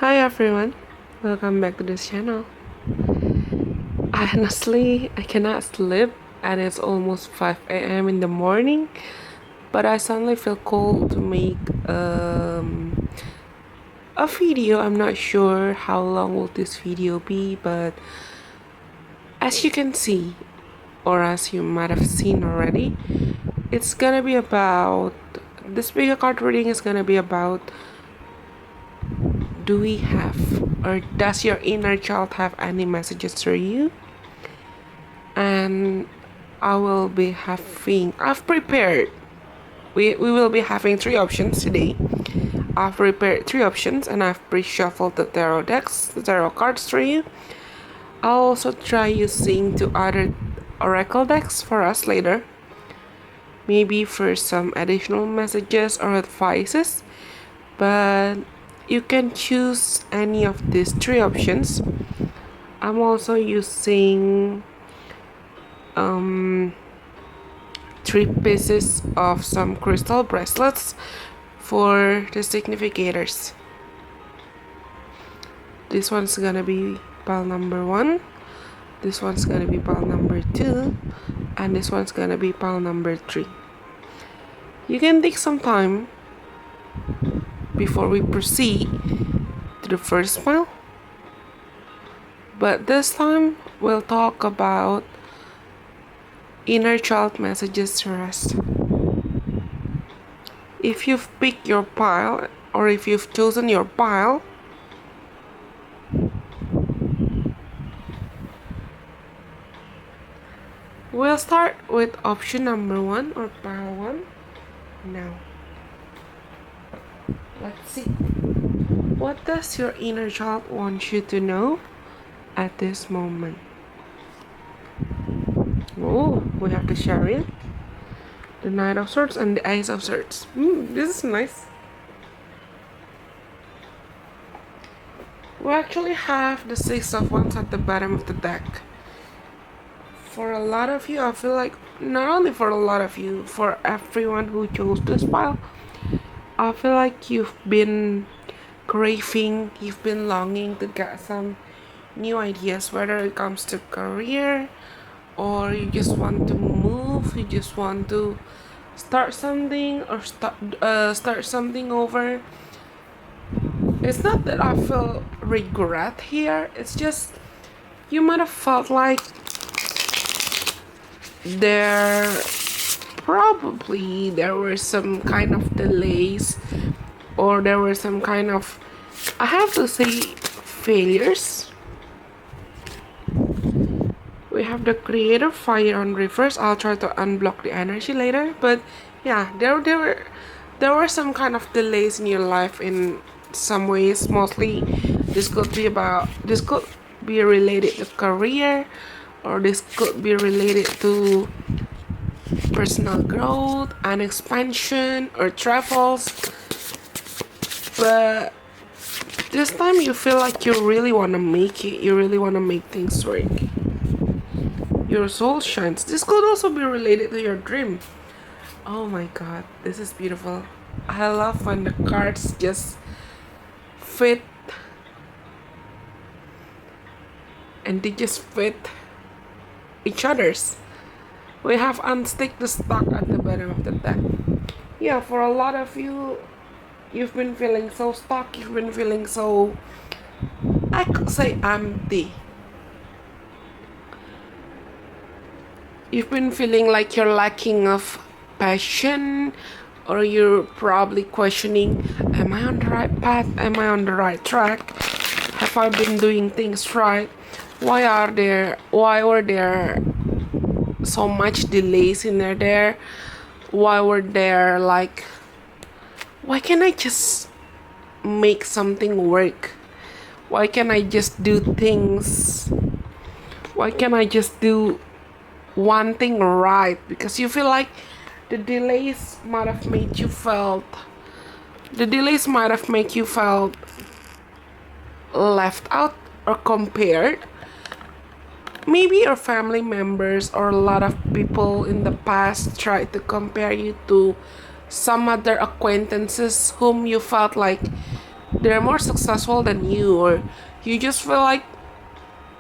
Hi everyone, welcome back to this channel. Honestly, I cannot sleep and it's almost 5 a.m. in the morning, but I suddenly feel called to make a video. I'm not sure how long will this video be, but as you can see, or as you might have seen already, it's gonna be about, this video card reading is gonna be about, do we have, or does your inner child have any messages for you? And I've prepared, we will be having 3 options today. I've prepared 3 options and I've pre-shuffled the tarot cards for you. I'll also try using 2 other oracle decks for us later, maybe for some additional messages or advices, but you can choose any of these 3 options. I'm also using 3 pieces of some crystal bracelets for the significators. This one's gonna be pile number 1, this one's gonna be pile number 2, and this one's gonna be pile number 3. You can take some time before we proceed to the first pile, but this time we'll talk about inner child messages for us. If you've picked your pile, or if you've chosen your pile, we'll start with option number 1, or pile 1 now. Let's see. What does your inner child want you to know at this moment? Oh, we have the Chariot, the Knight of Swords, and the Ace of Swords. This is nice. We actually have the 6 of Wands at the bottom of the deck. For a lot of you, I feel like, not only for a lot of you, for everyone who chose this pile, I feel like you've been craving, you've been longing to get some new ideas, whether it comes to career, or you just want to move, you just want to start something, or start something over. It's not that I feel regret here, it's just you might have felt like there were some kind of delays, or there were some kind of, I have to say, failures. We have the Creative Fire on reverse. I'll try to unblock the energy later, but yeah, there were some kind of delays in your life in some ways. Mostly this could be related to career, or this could be related to personal growth and expansion or travels. But this time you feel like you really want to make it, you really want to make things work. Your soul shines. This could also be related to your dream. Oh my god, this is beautiful. I love when the cards just fit, and they just fit each other's. We have unstick the stock at the bottom of the deck. Yeah, for a lot of you, you've been feeling so stuck, you've been feeling so, I could say, empty. You've been feeling like you're lacking of passion, or you're probably questioning, am I on the right path? Am I on the right track? Have I been doing things right? Why were there so much delays in there? Why were there, like, why can't I just make something work? Why can't I just do things? Why can't I just do one thing right? Because you feel like the delays might have made you felt left out or compared. Maybe your family members or a lot of people in the past tried to compare you to some other acquaintances whom you felt like they're more successful than you, or you just feel like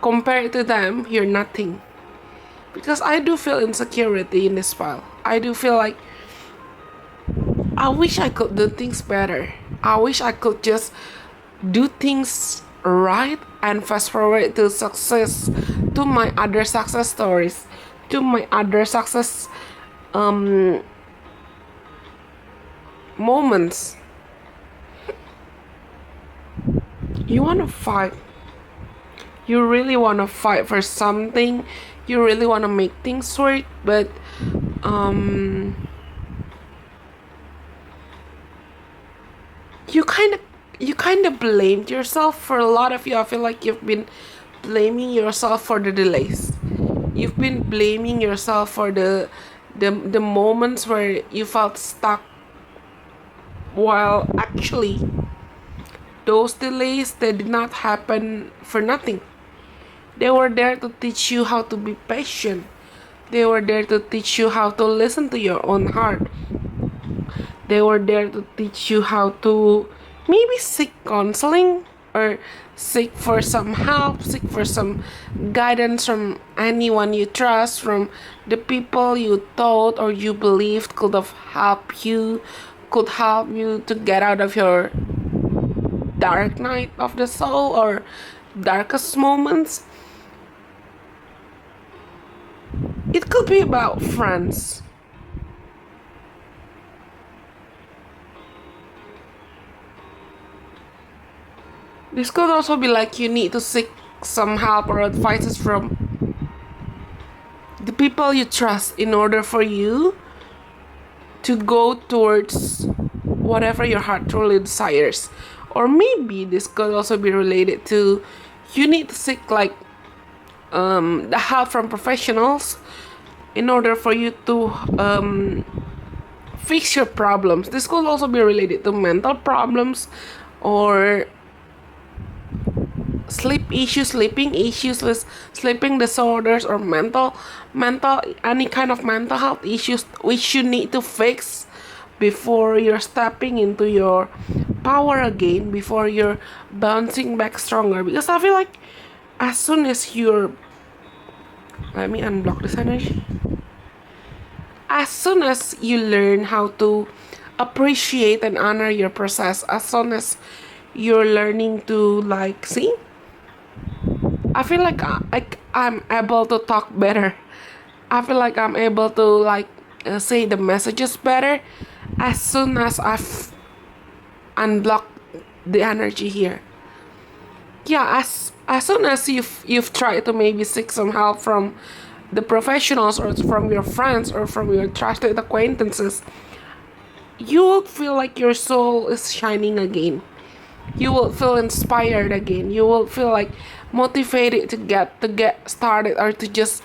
compared to them you're nothing. Because I do feel insecurity in this file. I do feel like I wish I could do things better. I wish I could just do things right and fast forward to success, to my other success stories, to my other success moments. You want to fight. You really want to fight for something. You really want to make things work, but you kind of blamed yourself. For a lot of you, I feel like you've been blaming yourself for the delays. You've been blaming yourself for the moments where you felt stuck, while actually those delays, they did not happen for nothing. They were there to teach you how to be patient. They were there to teach you how to listen to your own heart. They were there to teach you how to maybe seek counseling, or seek for some help, seek for some guidance from anyone you trust, from the people you thought or you believed could have helped you, could help you to get out of your dark night of the soul or darkest moments. It could be about friends. This could also be like you need to seek some help or advices from the people you trust in order for you to go towards whatever your heart truly desires. Or maybe this could also be related to you need to seek like the help from professionals in order for you to fix your problems. This could also be related to mental problems, or sleeping issues, sleeping disorders, or mental any kind of mental health issues which you need to fix before you're stepping into your power again, before you're bouncing back stronger. Because I feel like as soon as you're, let me unblock this energy. As soon as you learn how to appreciate and honor your process, as soon as you're learning to like see, I feel like I'm able to talk better. I feel like I'm able to like say the messages better as soon as I've unblocked the energy here. Yeah, as soon as you've tried to maybe seek some help from the professionals, or from your friends, or from your trusted acquaintances, you will feel like your soul is shining again. You will feel inspired again. You will feel like motivated to get started, or to just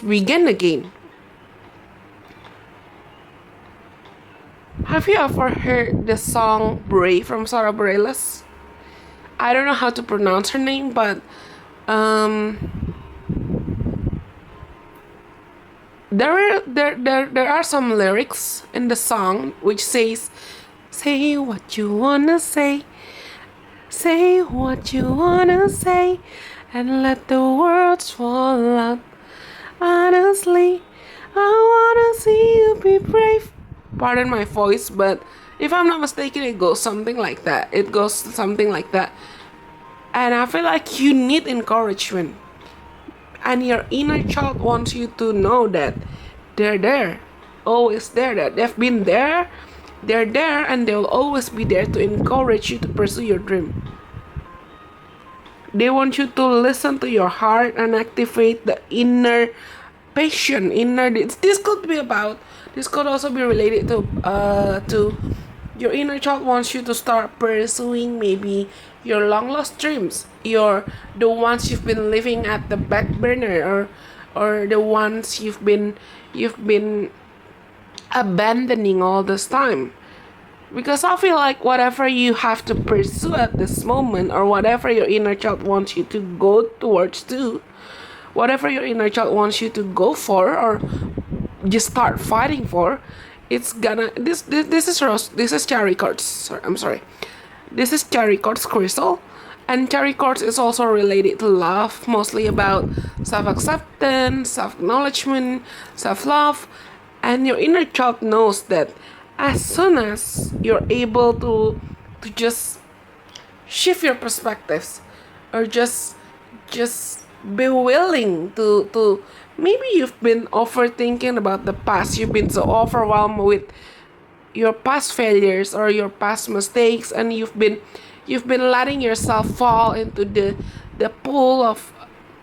begin again. Have you ever heard the song Brave from Sarah Bareilles? I don't know how to pronounce her name, but there are some lyrics in the song which says, "Say what you wanna say, say what you wanna say, and let the words fall out. Honestly, I wanna see you be brave." Pardon my voice, but if I'm not mistaken, it goes something like that. It goes something like that. And I feel like you need encouragement. And your inner child wants you to know that they're there. Always there. That they've been there. They're there, and they'll always be there to encourage you to pursue your dream. They want you to listen to your heart and activate the inner passion. This could also be related to your inner child wants you to start pursuing maybe your long lost dreams, the ones you've been living at the back burner, or the ones you've been abandoning all this time. Because I feel like whatever you have to pursue at this moment, or whatever your inner child wants you to go towards to, whatever your inner child wants you to go for, or just start fighting for, it's gonna this is cherry cards. I'm sorry. This is cherry quartz crystal, and cherry quartz is also related to love, mostly about self-acceptance, self-acknowledgement, self-love, and your inner child knows that as soon as you're able to just shift your perspectives, or just be willing to maybe you've been overthinking about the past, you've been so overwhelmed with your past failures or your past mistakes, and you've been letting yourself fall into the pool of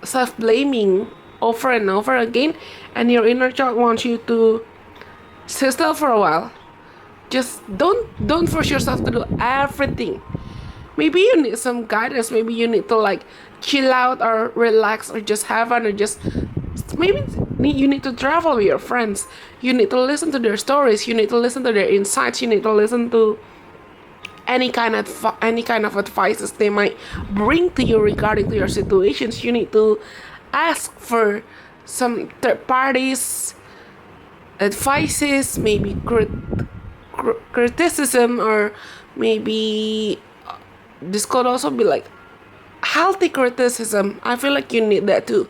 self-blaming over and over again, and your inner child wants you to sit still for a while. Just don't force yourself to do everything. Maybe you need some guidance, maybe you need to like chill out or relax or just have fun, or just maybe you need to travel with your friends. You need to listen to their stories, you need to listen to their insights, you need to listen to any kind of advices they might bring to you regarding to your situations. You need to ask for some third parties advices, maybe criticism, or maybe this could also be like healthy criticism. I feel like you need that too,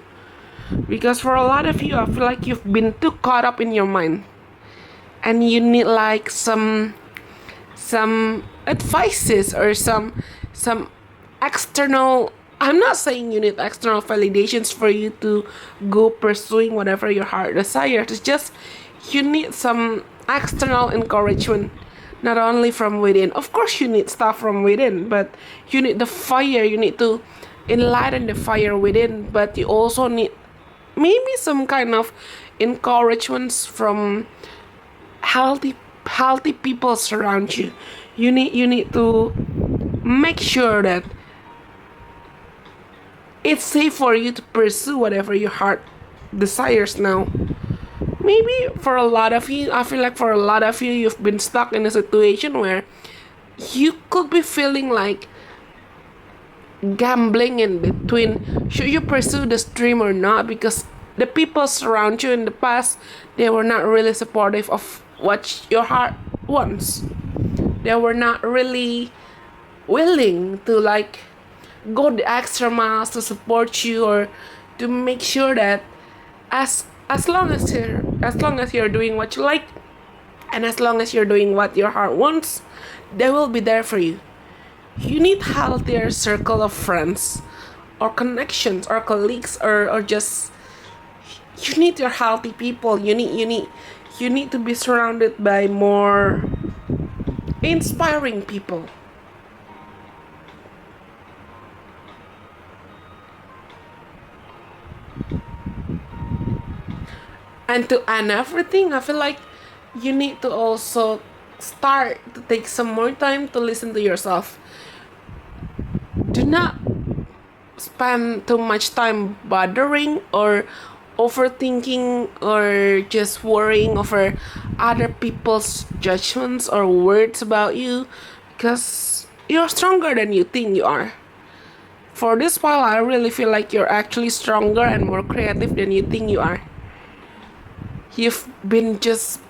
because for a lot of you, I feel like you've been too caught up in your mind, and you need like some advices or some external. I'm not saying you need external validations for you to go pursuing whatever your heart desires. It's just you need some external encouragement, not only from within. Of course, you need stuff from within, but you need the fire. You need to enlighten the fire within, but you also need maybe some kind of encouragements from healthy people surround you. You need to make sure that it's safe for you to pursue whatever your heart desires now. Maybe for a lot of you, I feel like for a lot of you, you've been stuck in a situation where you could be feeling like gambling in between, should you pursue this dream or not, because the people surround you in the past, they were not really supportive of what your heart wants. They were not really willing to like go the extra miles to support you, or to make sure that as long as you're doing what you like, and as long as you're doing what your heart wants, they will be there for you. You need healthier circle of friends or connections or colleagues, or just you need your healthy people. You need to be surrounded by more inspiring people. And to end everything, I feel like you need to also start to take some more time to listen to yourself. Do not spend too much time bothering or overthinking or just worrying over other people's judgments or words about you, because you're stronger than you think you are. For this while, I really feel like you're actually stronger and more creative than you think you are. You've been just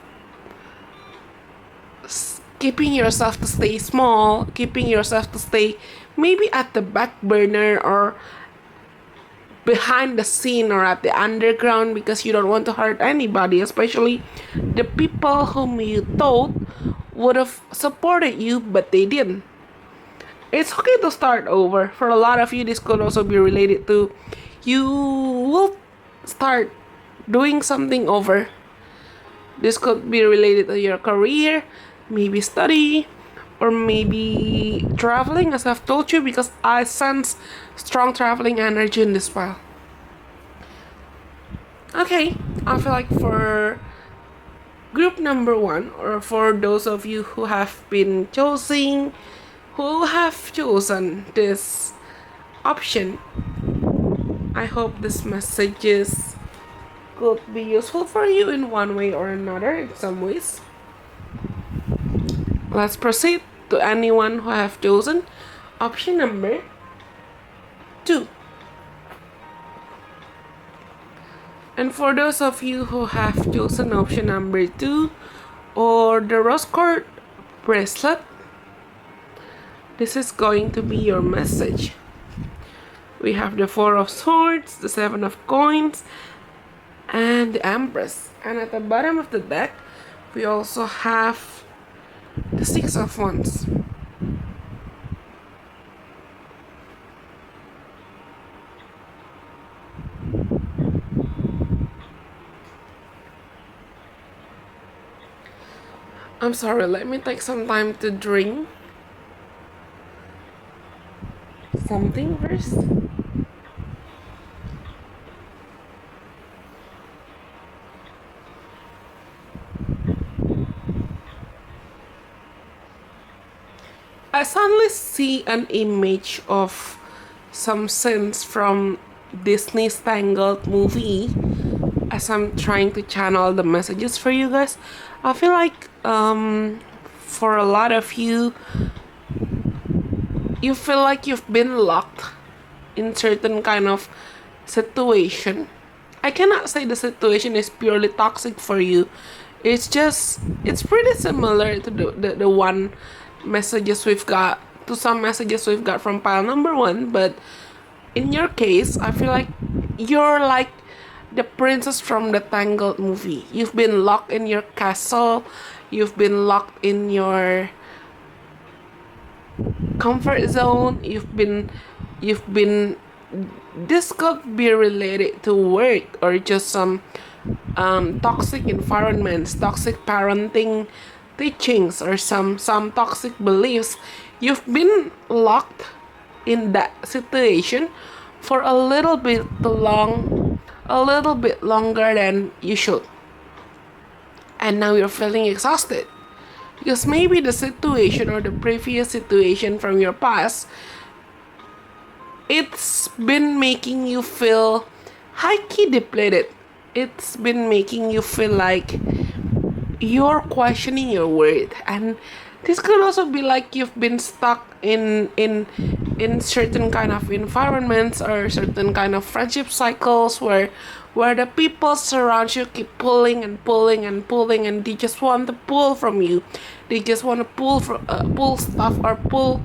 keeping yourself to stay small, keeping yourself to stay maybe at the back burner or behind the scene or at the underground, because you don't want to hurt anybody, especially the people whom you thought would have supported you, but they didn't. It's okay to start over. For a lot of you, this could also be related to you will start doing something over. This could be related to your career, maybe study, or maybe traveling, as I've told you, because I sense strong traveling energy in this file. Okay, I feel like for group number one, or for those of you who have chosen this option, I hope this messages could be useful for you in one way or another, in some ways. Let's proceed to anyone who have chosen option number 2. And for those of you who have chosen option number 2, or the rose quartz bracelet, this is going to be your message. We have the Four of Swords, the Seven of Coins, and the Empress. And at the bottom of the deck, we also have the Six of Wands. I'm sorry, let me take some time to drink something first. I suddenly see an image of some scenes from Disney's Tangled movie as I'm trying to channel the messages for you guys. I feel like for a lot of you, you feel like you've been locked in certain kind of situation. I cannot say the situation is purely toxic for you. It's pretty similar to the one messages we've got, to some messages we've got from pile number one. But in your case, I feel like you're like the princess from the Tangled movie. You've been locked in your castle. You've been locked in your comfort zone. This could be related to work or just some toxic environments, toxic parenting teachings, or some toxic beliefs. You've been locked in that situation for a little bit longer than you should. And now you're feeling exhausted. Because maybe the situation or the previous situation from your past, it's been making you feel high-key depleted. It's been making you feel like you're questioning your worth. And this could also be like you've been stuck in certain kind of environments or certain kind of friendship cycles where the people surround you keep pulling and pulling and pulling, and they just want to pull from you. They just want to pull stuff or pull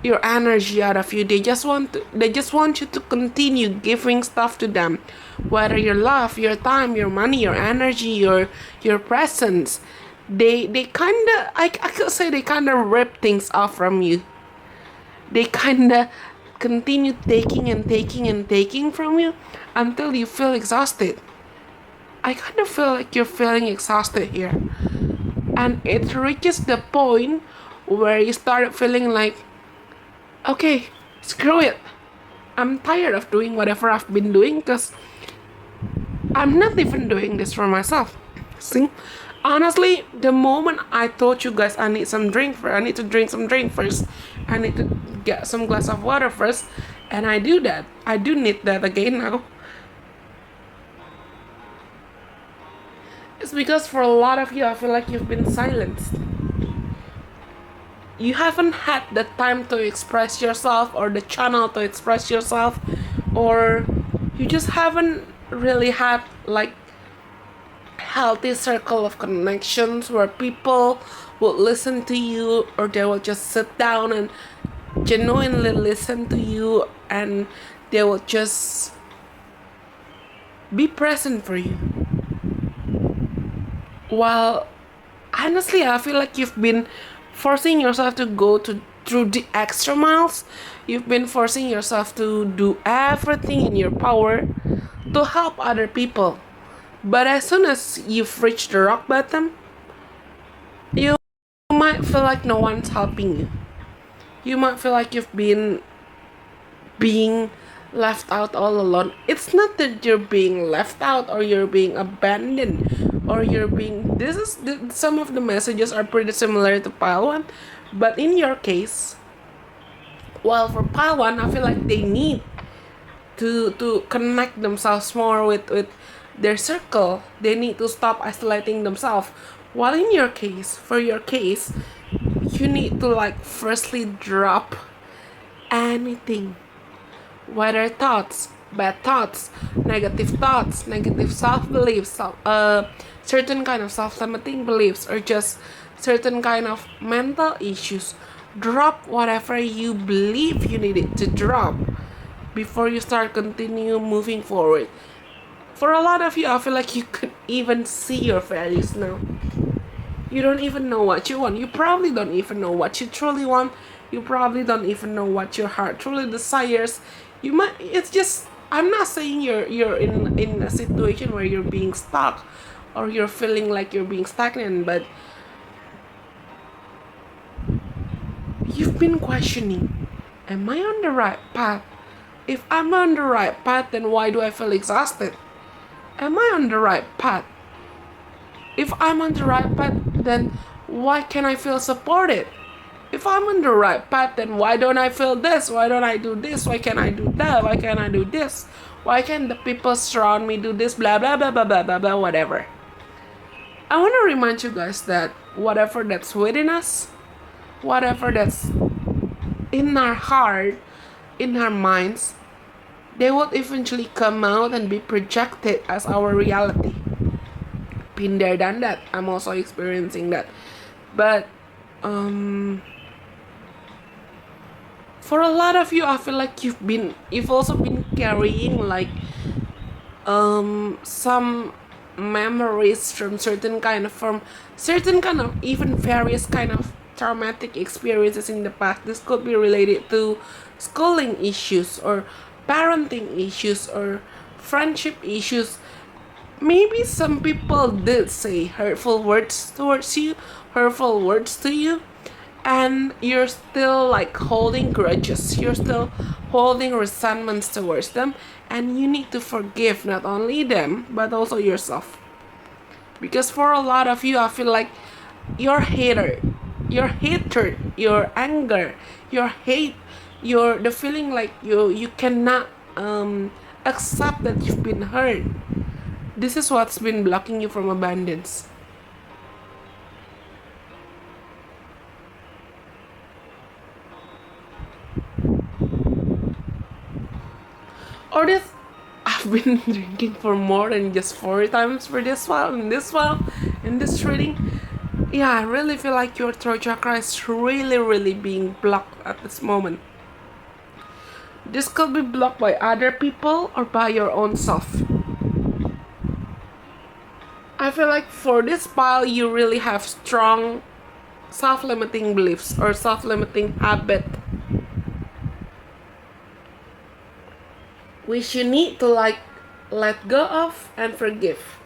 your energy out of you. They just want you to continue giving stuff to them, whether your love, your time, your money, your energy, your presence. They kinda, I could say they kinda rip things off from you. They kinda continue taking and taking and taking from you until you feel exhausted. I kind of feel like you're feeling exhausted here. And it reaches the point where you start feeling like, okay, screw it. I'm tired of doing whatever I've been doing because I'm not even doing this for myself. See? Honestly, the moment I told you guys I need to drink some drink first, I need to get some glass of water first, and I do that. I do need that again now. It's because for a lot of you, I feel like you've been silenced. You haven't had the time to express yourself or the channel to express yourself, or you just haven't really had like healthy circle of connections where people will listen to you, or they will just sit down and genuinely listen to you, and they will just be present for you. Well, honestly, I feel like you've been forcing yourself to go through the extra miles. You've been forcing yourself to do everything in your power to help other people. But as soon as you've reached the rock bottom, you might feel like no one's helping you. You might feel like you've been being left out all alone. It's not that you're being left out or you're being abandoned or you're being... Some of the messages are pretty similar to pile 1. But in your case, well, for pile 1, I feel like they need to connect themselves more with their circle. They need to stop isolating themselves. While in your case, for your case, you need to like firstly drop anything, whether thoughts, bad thoughts, negative self-beliefs, certain kind of self-limiting beliefs, or just certain kind of mental issues. Drop whatever you believe you needed to drop before you start continue moving forward. For a lot of you, I feel like you could even see your values now. You don't even know what you want. You probably don't even know what you truly want. You probably don't even know what your heart truly desires. You might. It's just. I'm not saying you're in a situation where you're being stuck, or you're feeling like you're being stagnant, but you've been questioning, am I on the right path? If I'm on the right path, then why do I feel exhausted? Am I on the right path? If I'm on the right path, then why can I feel supported? If I'm on the right path, then why don't I feel this? Why don't I do this? Why can't I do that? Why can't I do this? Why can't the people surround me do this? Blah, blah, blah, blah, blah, blah, blah, whatever. I want to remind you guys that whatever that's within us, whatever that's in our heart, in our minds, they will eventually come out and be projected as our reality. Been there, done that. I'm also experiencing that. But for a lot of you, I feel like you've also been carrying like some memories from certain kind of even various kind of traumatic experiences in the past. This could be related to schooling issues or parenting issues or friendship issues. Maybe some people did say hurtful words towards you, hurtful words to you, and you're still like holding grudges. You're still holding resentments towards them, and you need to forgive not only them but also yourself. Because for a lot of you, I feel like your hatred, your anger, your hate, your the feeling like you cannot accept that you've been hurt. This is what's been blocking you from abundance. Or this, I've been drinking for more than just 4 times for this while, and this while, in this reading. Yeah, I really feel like your throat chakra is really, really being blocked at this moment. This could be blocked by other people or by your own self. I feel like for this pile, you really have strong self-limiting beliefs or self-limiting habit, which you need to like let go of and forgive.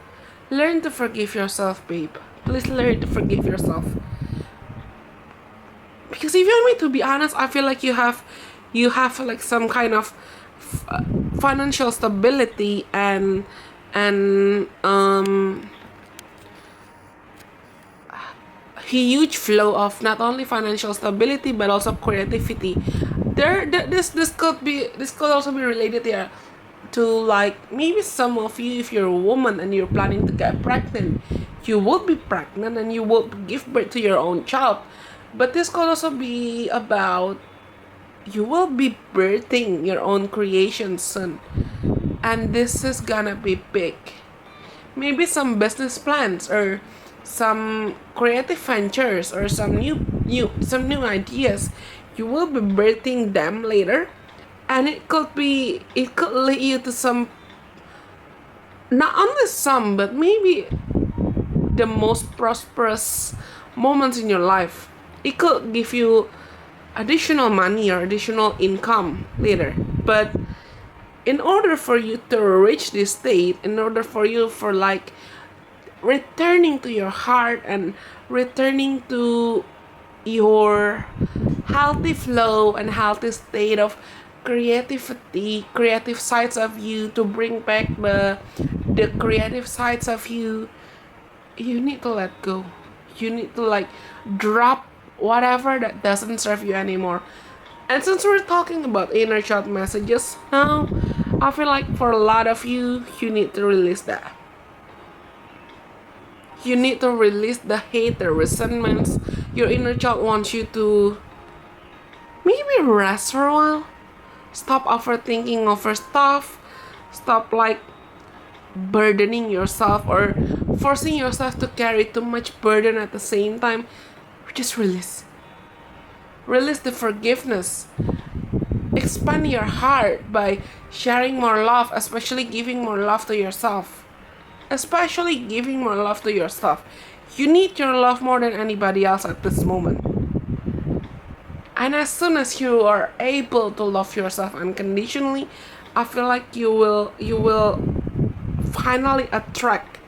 Learn to forgive yourself, babe. Please learn to forgive yourself. Because if you want me to be honest, I feel like you have like some kind of financial stability and huge flow of not only financial stability but also creativity. This could also be related here to like maybe some of you, if you're a woman and you're planning to get pregnant, you will be pregnant and you will give birth to your own child. But this could also be about you will be birthing your own creation soon, and this is gonna be big. Maybe some business plans or some creative ventures or some new ideas. You will be birthing them later, and it could lead you to some, not only some, but maybe the most prosperous moments in your life. It could give you additional money or additional income later. But in order for you to reach this state, in order for you for like returning to your heart and returning to your healthy flow and healthy state of creativity, creative sides of you, to bring back the creative sides of you, you need to let go. You need to like drop whatever that doesn't serve you anymore. And since we're talking about inner child messages now, I feel like for a lot of you, you need to release that. You need to release the hate, the resentments. Your inner child wants you to maybe rest for a while. Stop overthinking over stuff. Stop like burdening yourself or forcing yourself to carry too much burden at the same time. Just release. Release the forgiveness. Expand your heart by sharing more love, especially giving more love to yourself. Especially giving more love to yourself. You need your love more than anybody else at this moment. And as soon as you are able to love yourself unconditionally, I feel like you will finally attract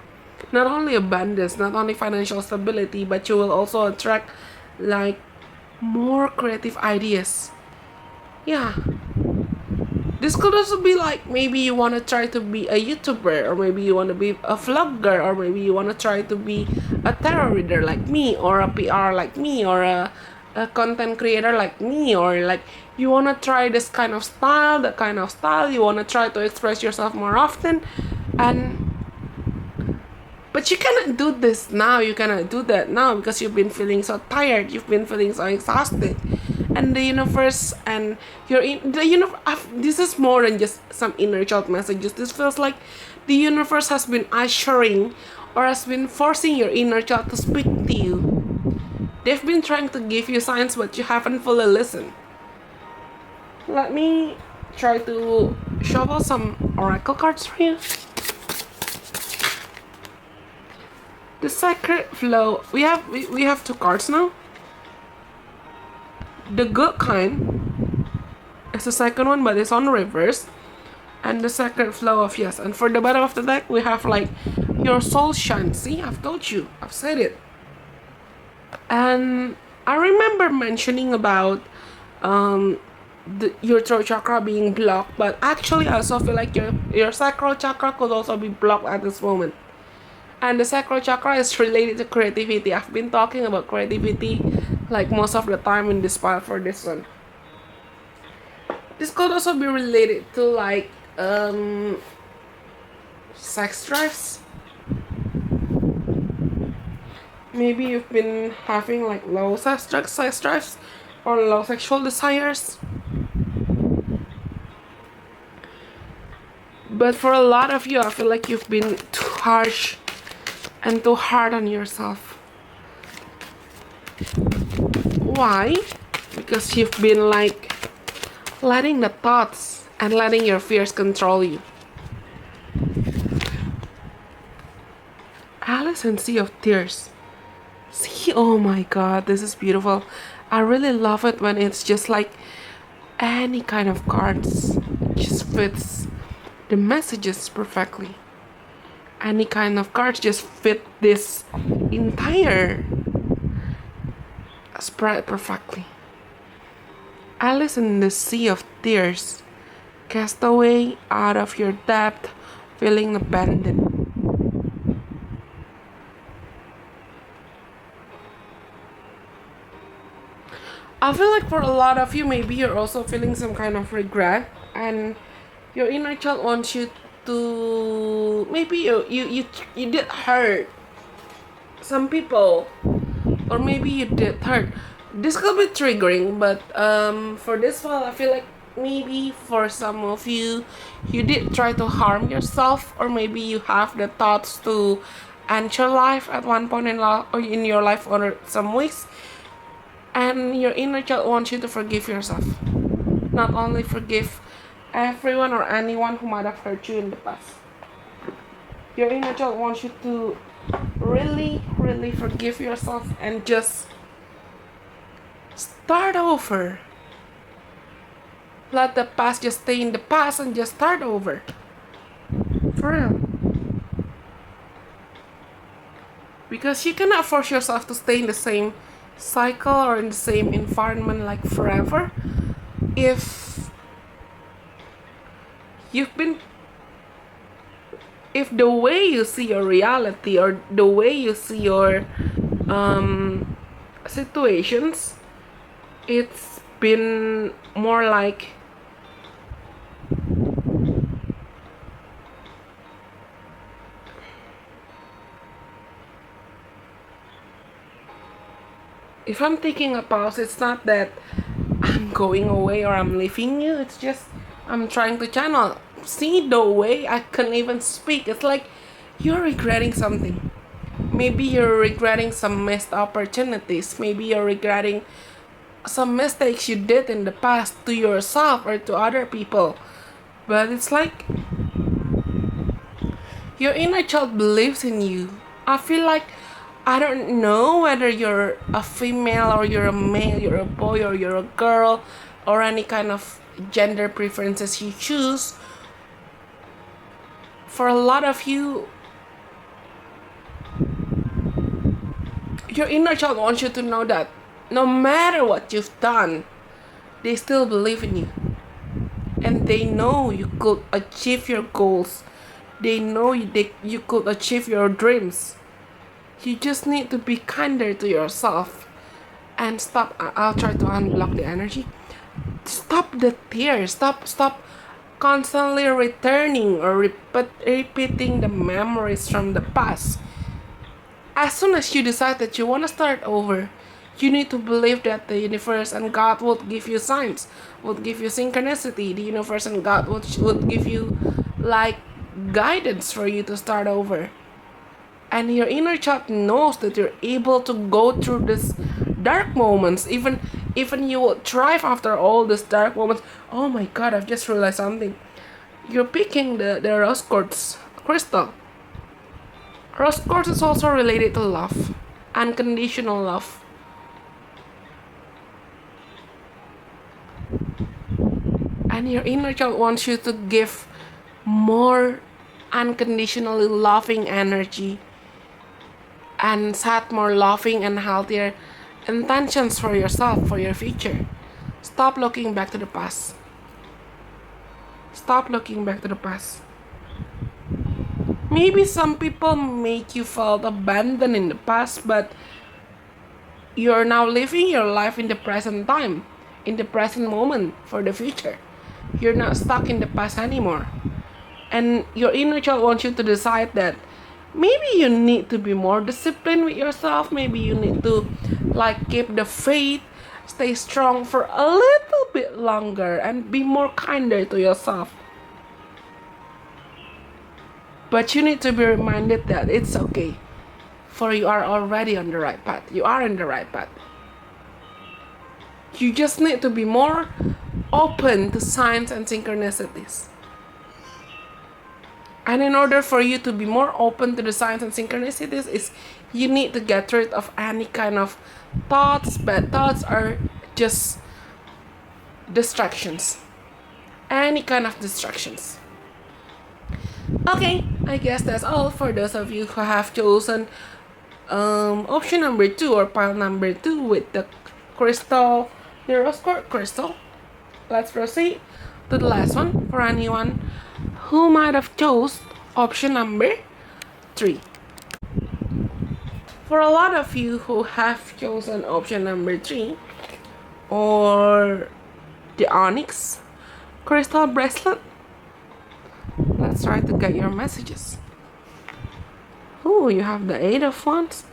not only abundance, not only financial stability, but you will also attract like more creative ideas. Yeah. This could also be like maybe you want to try to be a YouTuber, or maybe you want to be a vlogger, or maybe you want to try to be a tarot reader like me, or a PR like me, or a content creator like me, or like you want to try this kind of style, that kind of style, you want to try to express yourself more often. But you cannot do this now, you cannot do that now because you've been feeling so tired, you've been feeling so exhausted. And the universe and the universe, this is more than just some inner child messages. This feels like the universe has been ushering or has been forcing your inner child to speak to you. They've been trying to give you signs, but you haven't fully listened. Let me try to shuffle some oracle cards for you. The sacred flow. We have 2 cards now. The good kind is the second one, but it's on reverse. And the sacred flow of yes. And for the bottom of the deck, we have like your soul shine. See, I've told you, I've said it. And I remember mentioning about your throat chakra being blocked, but actually I also feel like your sacral chakra could also be blocked at this moment. And the sacral chakra is related to creativity. I've been talking about creativity like most of the time in this pile for this one. This could also be related to like sex drives. Maybe you've been having like low sex drives or low sexual desires. But for a lot of you, I feel like you've been too harsh and too hard on yourself. Why? Because you've been like letting the thoughts and letting your fears control you. Alice and Sea of Tears. See, oh my god, this is beautiful. I really love it when it's just like any kind of cards. It just fits the messages perfectly. Any kind of cards just fit this entire spread perfectly. Alice in the Sea of Tears. Cast away out of your depth, feeling abandoned. I feel like for a lot of you, maybe you're also feeling some kind of regret, and your inner child wants you to, maybe you did hurt some people, or maybe you did hurt. This could be triggering, but for this one, I feel like maybe for some of you, you did try to harm yourself, or maybe you have the thoughts to end your life at one point in your life, or some ways. And your inner child wants you to forgive yourself. Not only forgive everyone or anyone who might have hurt you in the past. Your inner child wants you to really, really forgive yourself and just start over. Let the past just stay in the past and just start over. For real. Because you cannot force yourself to stay in the same cycle or in the same environment like forever. If the way you see your reality, or the way you see your situations, it's been more like if I'm taking a pause, it's not that I'm going away or I'm leaving you. It's just I'm trying to channel. See the way I can even speak. It's like you're regretting something. Maybe you're regretting some missed opportunities. Maybe you're regretting some mistakes you did in the past to yourself or to other people. But it's like your inner child believes in you. I feel like I don't know whether you're a female or you're a male, you're a boy or you're a girl, or any kind of gender preferences you choose. For a lot of you, your inner child wants you to know that no matter what you've done, they still believe in you. And they know you could achieve your goals. They know you could achieve your dreams. You just need to be kinder to yourself. And stop. I'll try to unblock the energy. Stop the tears. Stop constantly returning or repeating the memories from the past. As soon as you decide that you want to start over, you need to believe that the universe and God would give you signs, would give you synchronicity. The universe and God would give you like guidance for you to start over. And your inner child knows that you're able to go through this dark moments, even you will thrive after all these dark moments. Oh my god, I've just realized something. You're picking the rose quartz crystal. Rose quartz is also related to love, unconditional love. And your inner child wants you to give more unconditionally loving energy and set more loving and healthier intentions for yourself, for your future. Stop looking back to the past. Stop looking back to the past. Maybe some people make you feel abandoned in the past, but you're now living your life in the present time, in the present moment for the future. You're not stuck in the past anymore. And your inner child wants you to decide that maybe you need to be more disciplined with yourself. Maybe you need to like keep the faith, stay strong for a little bit longer, and be more kinder to yourself. But you need to be reminded that it's okay, for you are already on the right path. You are in the right path. You just need to be more open to signs and synchronicities. And in order for you to be more open to the signs and synchronicities, is you need to get rid of any kind of thoughts, bad thoughts, or just distractions. Any kind of distractions. Okay, I guess that's all for those of you who have chosen option number 2 or pile number 2 with the crystal, the rose quartz crystal. Let's proceed to the last one for anyone who might have chose option number 3. For a lot of you who have chosen option number 3 or the onyx crystal bracelet, let's try to get your messages. Oh, you have the 8 of Wands,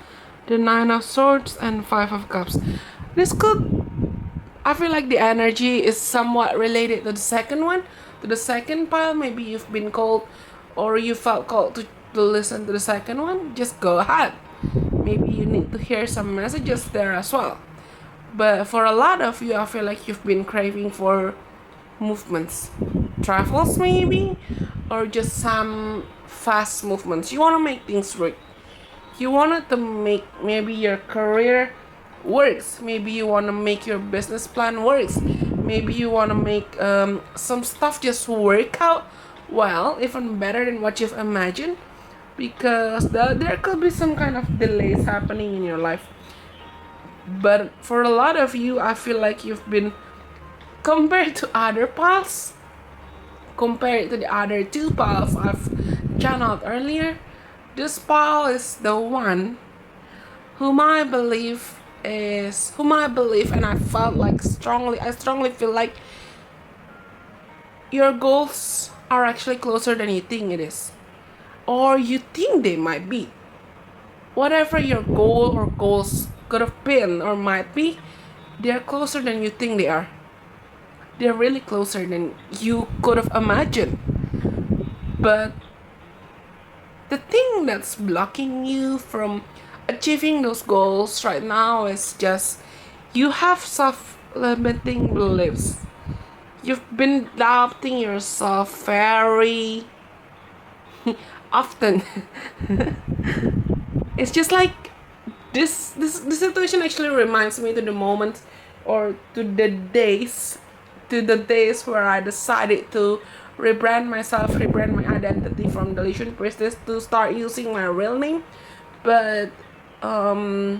the 9 of Swords, and 5 of Cups. This could, I feel like the energy is somewhat related to the second one, to the second pile. Maybe you've been called or you felt called to listen to the second one. Just go ahead. Maybe you need to hear some messages there as well. But for a lot of you, I feel like you've been craving for movements, travels maybe, or just some fast movements. You want to make things work. You wanted to make maybe your career works. Maybe you want to make your business plan works. Maybe you want to make some stuff just work out well, even better than what you've imagined, because there could be some kind of delays happening in your life. But for a lot of you, I feel like you've been, compared to other piles, compared to the other 2 piles I've channeled earlier, this pile is the one whom I believe and I strongly feel like your goals are actually closer than you think it is, or you think they might be. Whatever your goal or goals could have been or might be, they're closer than you think they are. They're really closer than you could have imagined. But the thing that's blocking you from achieving those goals right now is just you have limiting beliefs. You've been doubting yourself very often. It's just like this situation actually reminds me to the moment or to the days where I decided to rebrand my identity from the Legion Priestess to start using my real name. But for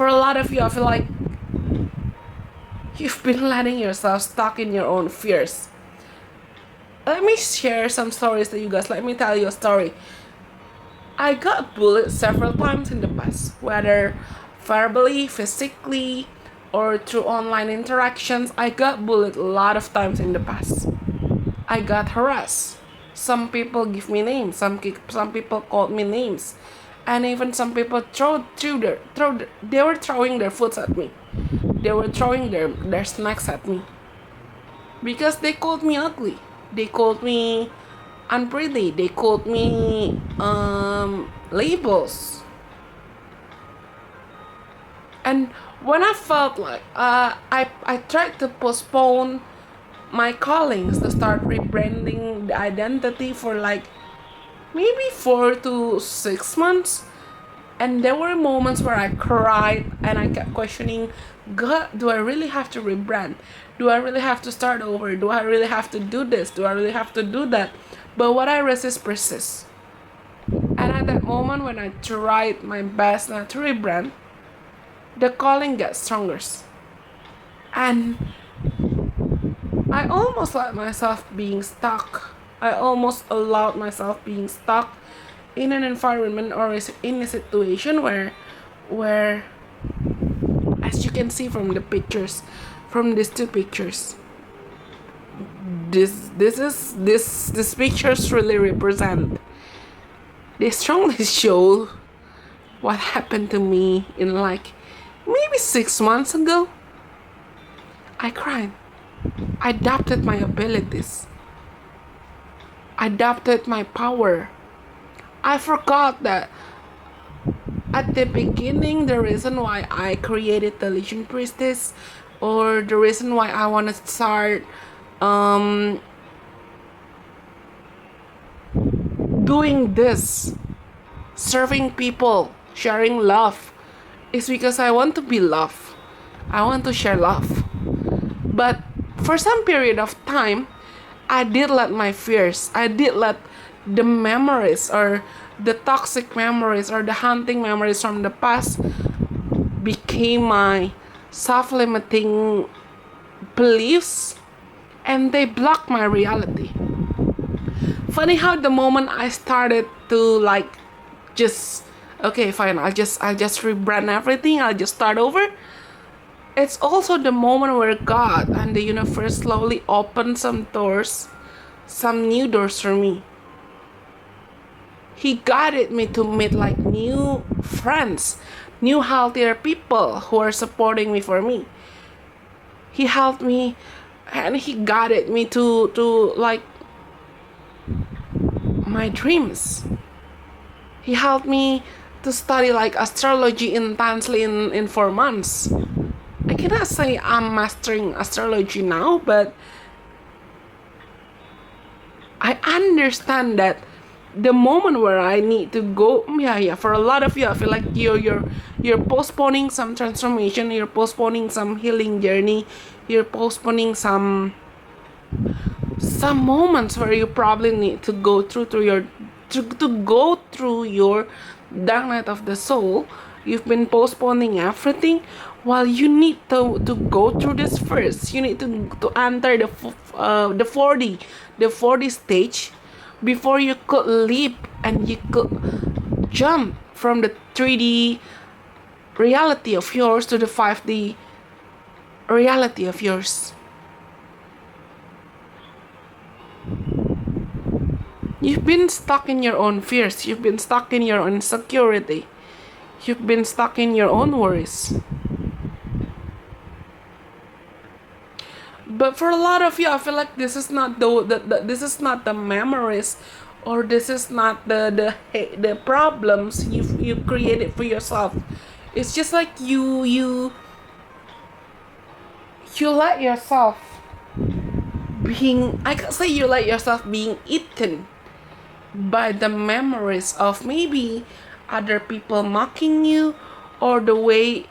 a lot of you, I feel like you've been letting yourself stuck in your own fears. Let me share some stories to you guys. Let me tell you a story. I got bullied several times in the past, whether verbally, physically, or through online interactions. I got bullied a lot of times in the past. I got harassed. Some people give me names. Some people called me names, and even some people they were throwing their foods at me. They were throwing their snacks at me because they called me ugly. They called me unpretty. They called me labels. And when I felt like I tried to postpone my callings to start rebranding the identity for like maybe 4 to 6 months. And there were moments where I cried and I kept questioning, God, do I really have to rebrand? Do I really have to start over? Do I really have to do this? Do I really have to do that? But what I resist persists. And at that moment when I tried my best not to rebrand, the calling gets stronger. And I almost let myself being stuck. I almost allowed myself being stuck in an environment or in a situation where as you can see from the pictures, from these two pictures, this pictures really represent, they strongly show what happened to me in like maybe 6 months ago. I cried. I doubted my abilities. I doubted my power. I forgot that at the beginning, the reason why I created the Legion Priestess, or the reason why I want to start doing this, serving people, sharing love, is because I want to be loved. I want to share love. But for some period of time, I did let my fears, I did let the memories or the toxic memories or the haunting memories from the past became my self-limiting beliefs, and they block my reality. Funny how the moment I started to like just okay fine, I'll just rebrand everything, I'll just start over. It's also the moment where God and the universe slowly opened some doors, some new doors for me. He guided me to meet like new friends, new healthier people who are supporting me for me. He helped me and he guided me to like my dreams. He helped me to study like astrology intensely in 4 months. I cannot say I'm mastering astrology now, but I understand that the moment where I need to go, for a lot of you, I feel like you're postponing some transformation, you're postponing some healing journey, you're postponing some moments where you probably need to go through to go through your dark night of the soul. You've been postponing everything. Well, you need to go through this first. You need to enter the 40 stage before you could leap and you could jump from the 3D reality of yours to the 5D reality of yours. You've been stuck in your own fears. You've been stuck in your own insecurity. You've been stuck in your own worries. But for a lot of you, I feel like this is not this is not the memories, or this is not the problems you created for yourself. It's just like you you let yourself I can say you let yourself being eaten by the memories of maybe other people mocking you, or the way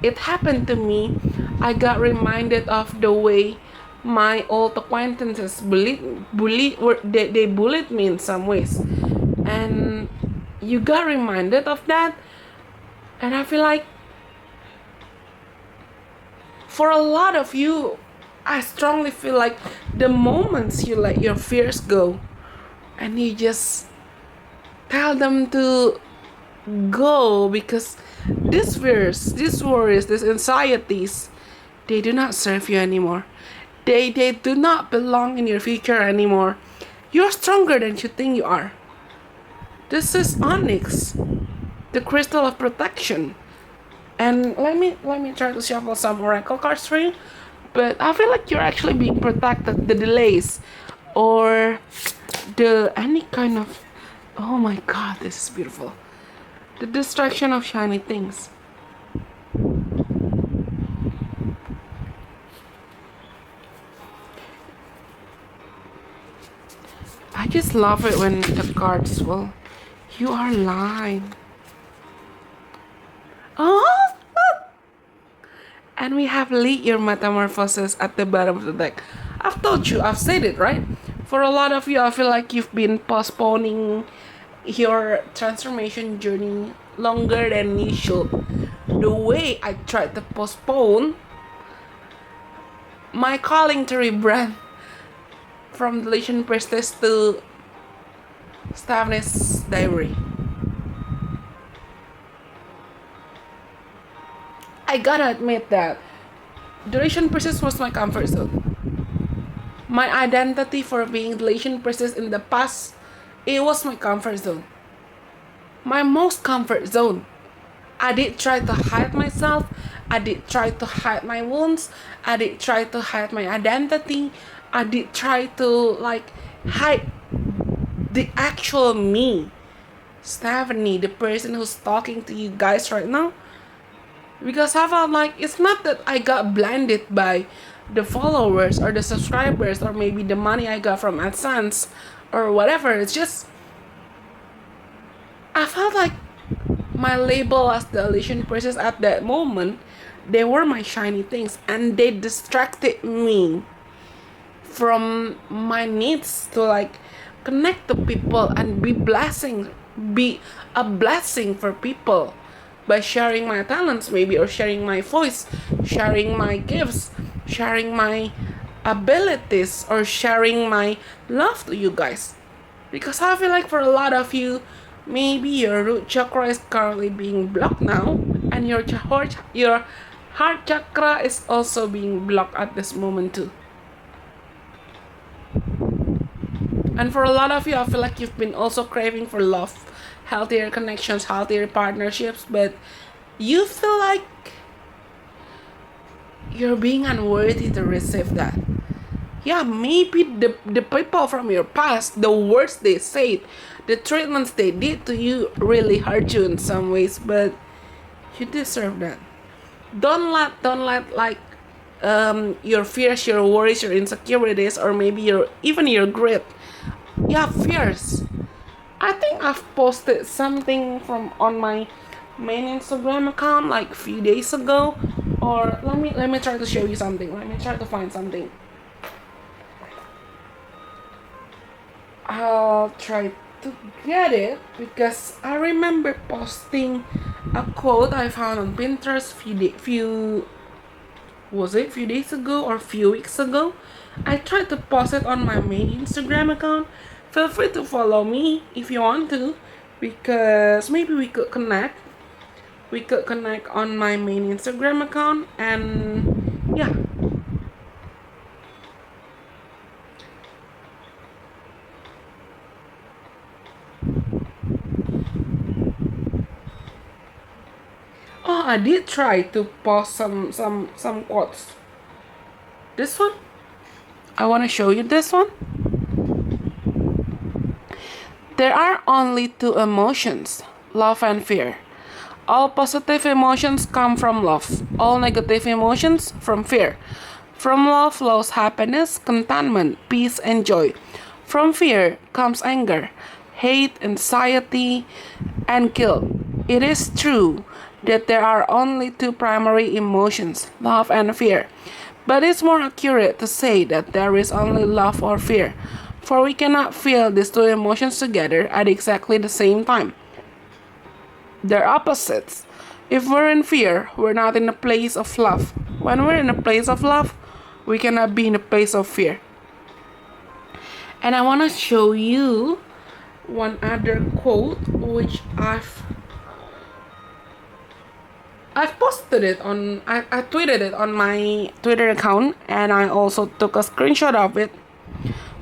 it happened to me. I got reminded of the way my old acquaintances they bullied me in some ways, and you got reminded of that. And I feel like for a lot of you, I strongly feel like the moments you let your fears go and you just tell them to go, because these fears, these worries, these anxieties, they do not serve you anymore. They do not belong in your future anymore. You're stronger than you think you are. This is onyx, the crystal of protection. And let me try to shuffle some oracle cards for you. But I feel like you're actually being protected. The delays or the any kind of, oh my god, this is beautiful. The distraction of shiny things. I just love it when the cards will. You are lying. Oh! And we have lead your metamorphosis at the bottom of the deck. I've told you, I've said it, right? For a lot of you, I feel like you've been postponing your transformation journey longer than you should. The way I tried to postpone my calling to rebrand from Deletion Priestess to Stephanny's Diary. I gotta admit that Deletion Priestess was my comfort zone. My identity for being Deletion Priestess in the past, it was my comfort zone. My most comfort zone. I did try to hide myself. I did try to hide my wounds. I did try to hide my identity. I did try to hide the actual me. Stefanny, the person who's talking to you guys right now. Because I felt like it's not that I got blinded by the followers or the subscribers or maybe the money I got from AdSense or whatever. It's just I felt like my label as the Elysian Princess at that moment, they were my shiny things, and they distracted me from my needs to connect to people and be a blessing for people by sharing my talents maybe, or sharing my voice, sharing my gifts, sharing my abilities, or sharing my love to you guys. Because I feel like for a lot of you, maybe your root chakra is currently being blocked now, and your heart chakra is also being blocked at this moment too. And for a lot of you, I feel like you've been also craving for love, healthier connections, healthier partnerships, but you feel like you're being unworthy to receive that. Yeah, maybe the people from your past, the words they said, the treatments they did to you really hurt you in some ways, but you deserve that. Don't let your fears, your worries, your insecurities, or maybe even your grit. Yeah, fears. I think I've posted something on my main Instagram account like a few days ago. Or let me try to show you something. Let me try to find something. I'll try to get it because I remember posting a quote I found on Pinterest few days ago or few weeks ago. I tried to post it on my main Instagram account. Feel free to follow me if you want to, because maybe we could connect. We could connect on my main Instagram account, and yeah. Oh, I did try to post some quotes. This one? I want to show you this one. There are only two emotions, love and fear. All positive emotions come from love. All negative emotions from fear. From love flows happiness, contentment, peace, and joy. From fear comes anger, hate, anxiety, and guilt. It is true that there are only two primary emotions, love and fear. But it's more accurate to say that there is only love or fear, for we cannot feel these two emotions together at exactly the same time. They're opposites. If we're in fear, we're not in a place of love. When we're in a place of love, we cannot be in a place of fear. And I want to show you one other quote which I've posted it on I tweeted it on my Twitter account, and I also took a screenshot of it.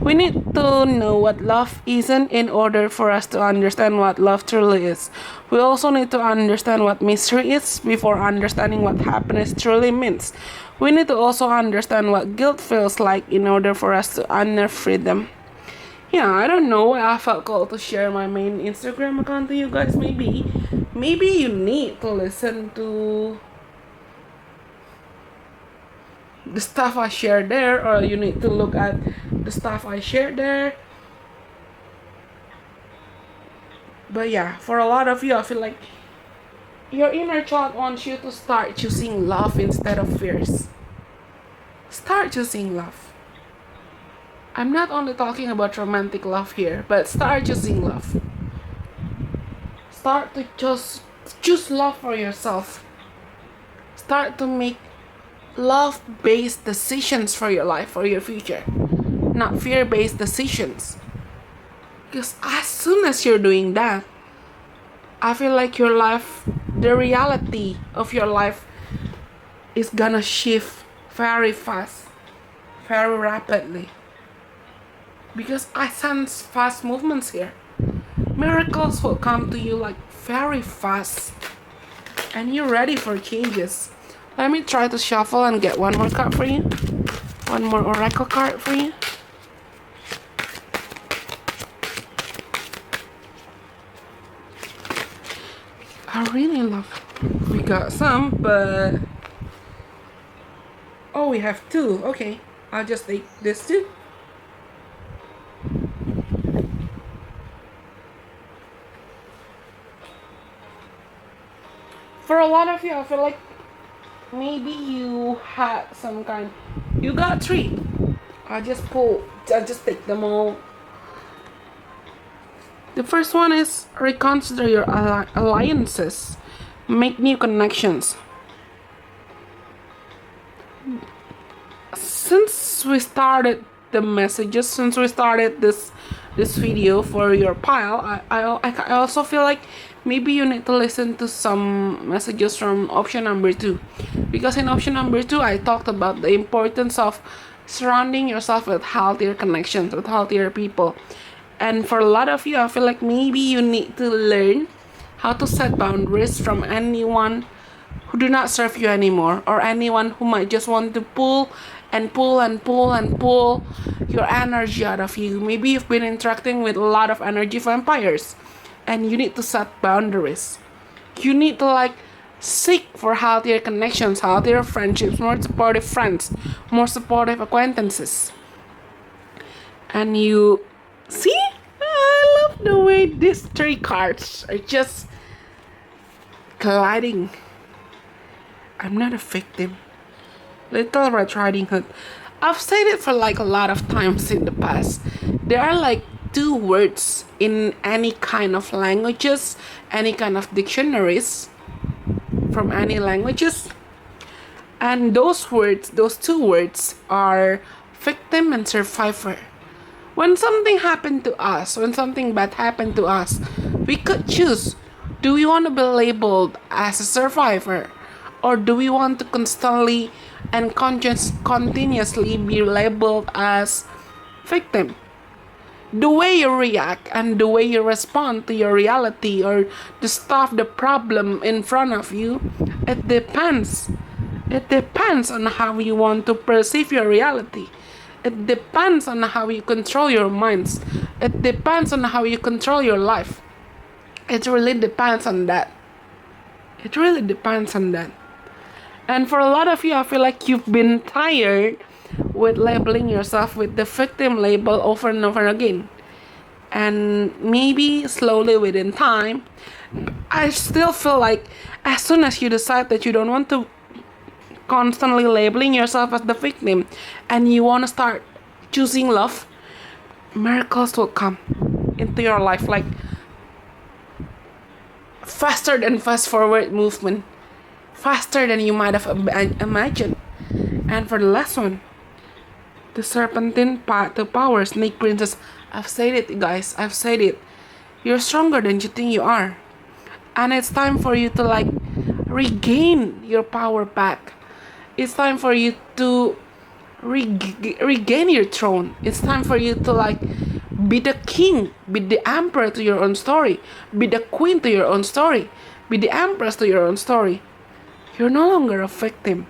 We need to know what love isn't in order for us to understand what love truly is. We also need to understand what mystery is before understanding what happiness truly means. We need to also understand what guilt feels like in order for us to honor freedom. Yeah, I don't know. I felt called to share my main Instagram account to you guys. Maybe you need to listen to the stuff I share there, or you need to look at the stuff I shared there. But yeah, for a lot of you, I feel like your inner child wants you to start choosing love instead of fears. Start choosing love. I'm not only talking about romantic love here, but start choosing love. Start to just choose love for yourself. Start to make love-based decisions for your life, for your future, not fear-based decisions. Because as soon as you're doing that, I feel like your life, the reality of your life is gonna shift very fast, very rapidly. Because I sense fast movements here. Miracles will come to you like very fast, and you're ready for changes. Let me try to shuffle and get one more card for you. One more oracle card for you. I really love it. We got some, but oh, we have two. Okay, I'll just take this two. For a lot of you, I feel like maybe you had some kind. You got three. I just take them all. The first one is reconsider your alliances, make new connections. Since we started the messages, since we started this video for your pile, I also feel like maybe you need to listen to some messages from option number 2, because in option number 2 I talked about the importance of surrounding yourself with healthier connections, with healthier people. And for a lot of you, I feel like maybe you need to learn how to set boundaries from anyone who do not serve you anymore, or anyone who might just want to pull and pull and pull and pull your energy out of you. Maybe you've been interacting with a lot of energy vampires, and you need to set boundaries. You need to seek for healthier connections, healthier friendships, more supportive friends, more supportive acquaintances. And you see, I love the way these 3 cards are just colliding. I'm not a victim. Little Red Riding Hood. I've said it for a lot of times in the past. There are 2 words in any kind of languages, any kind of dictionaries from any languages. And those 2 words are victim and survivor. When something happened to us, when something bad happened to us, we could choose. Do we want to be labeled as a survivor? Or do we want to constantly and continuously be labeled as victim? The way you react and the way you respond to your reality, or the problem in front of you, it depends. It depends on how you want to perceive your reality. It depends on how you control your minds. It depends on how you control your life. It really depends on that. It really depends on that. And for a lot of you, I feel like you've been tired with labeling yourself with the victim label over and over again. And maybe slowly within time, I still feel like as soon as you decide that you don't want to constantly labeling yourself as the victim and you want to start choosing love, miracles will come into your life like faster than fast forward movement, faster than you might have imagined. And for the last one, the serpentine path to power, snake princess. I've said it, guys. I've said it. You're stronger than you think you are, and it's time for you to like regain your power back. It's time for you to regain your throne. It's time for you to like be the king, be the emperor to your own story, be the queen to your own story, be the empress to your own story. You're no longer a victim.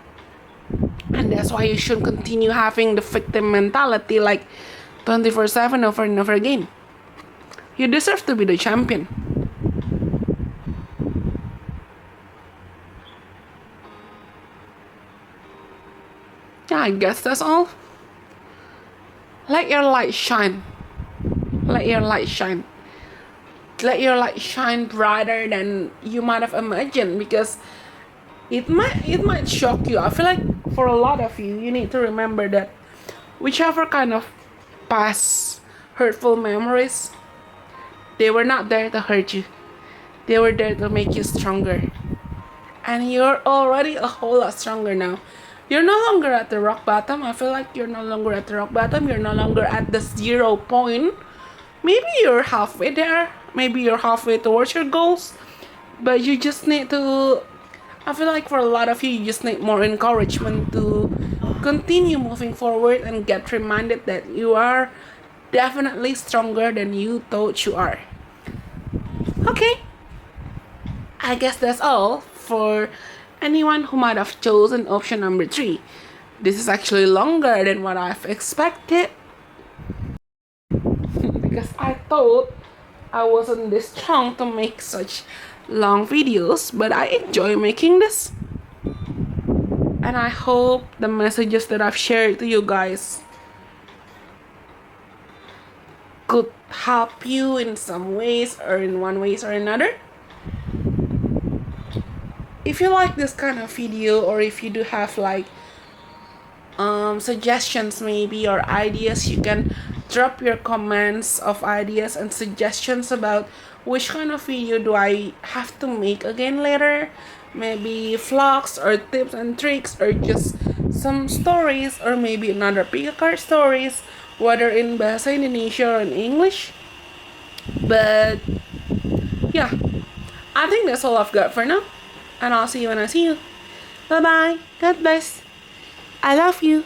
And that's why you should continue having the victim mentality like 24/7 over and over again. You deserve to be the champion. Yeah, I guess that's all. Let your light shine. Let your light shine. Let your light shine brighter than you might have imagined, because it might shock you. I feel like for a lot of you, you need to remember that whichever kind of past hurtful memories, they were not there to hurt you. They were there to make you stronger. And you're already a whole lot stronger now. You're no longer at the rock bottom. I feel like you're no longer at the rock bottom. You're no longer at the 0 point. Maybe you're halfway there. Maybe you're halfway towards your goals. But you just need to, I feel like for a lot of you, you just need more encouragement to continue moving forward and get reminded that you are definitely stronger than you thought you are. Okay, I guess that's all for anyone who might have chosen option number 3. This is actually longer than what I've expected because I thought I wasn't this strong to make such long videos, but I enjoy making this. And I hope the messages that I've shared to you guys could help you in some ways or in one way or another. If you like this kind of video, or if you do have like suggestions maybe or ideas, you can drop your comments of ideas and suggestions about which kind of video do I have to make again later. Maybe vlogs or tips and tricks, or just some stories, or maybe another pick a card stories, whether in Bahasa Indonesia or in English. But yeah, I think that's all I've got for now, and I'll see you when I see you. Bye bye. God bless. I love you.